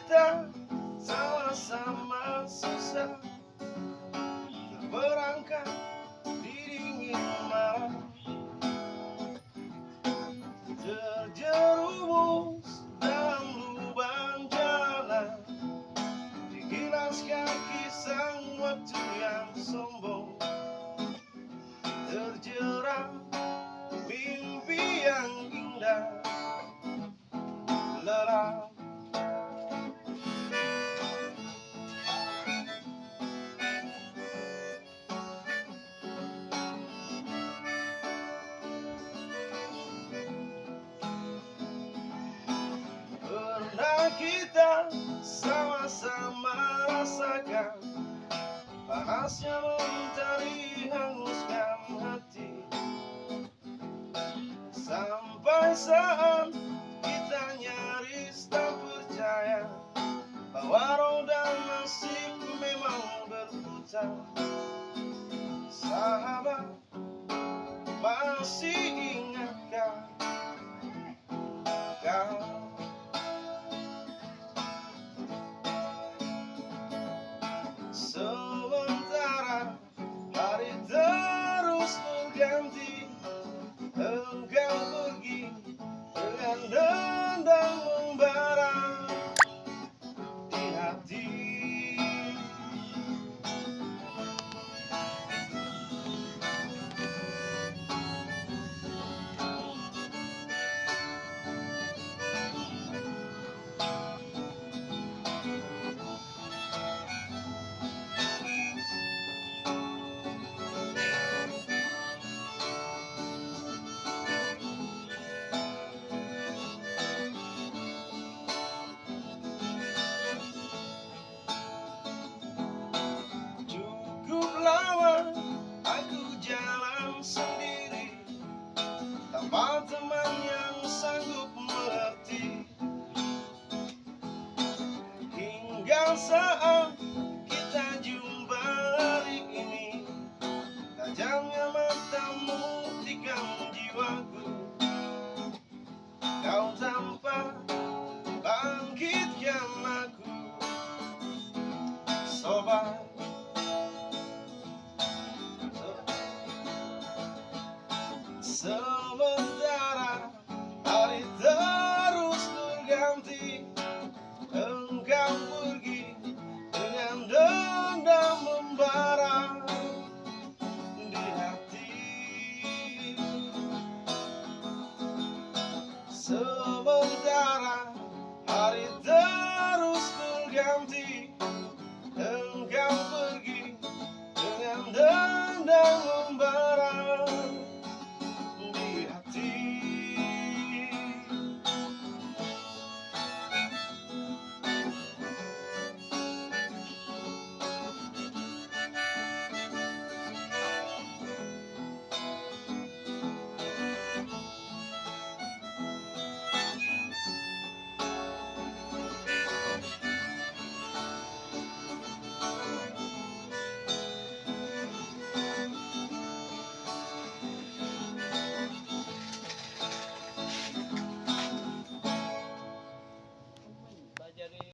kita sama-sama susah berangkat di dingin malam, terjerumus dalam lubang jalan, digilaskan kisah waktu yang sombong, terjerat mimpi yang indah lelah. Pernah kita sama-sama rasakan panasnya mentari hanguskan hati, sampai saat kita nyaris tak percaya bahwa roda nasib memang berputar. Sahabat, masih ingatkah kau? Sementara hari terus berganti, engkau pergi dengan dendam membara di hati. Cukup lama aku jalan sendiri tanpa teman yang sanggup mengerti, hingga saat kita jumpa hari ini, tajamnya matamu tikam jiwaku. Kau tanpa bangkitkan aku, sobat. Sementara hari terus berganti, engkau pergi dengan dendam membara di hati.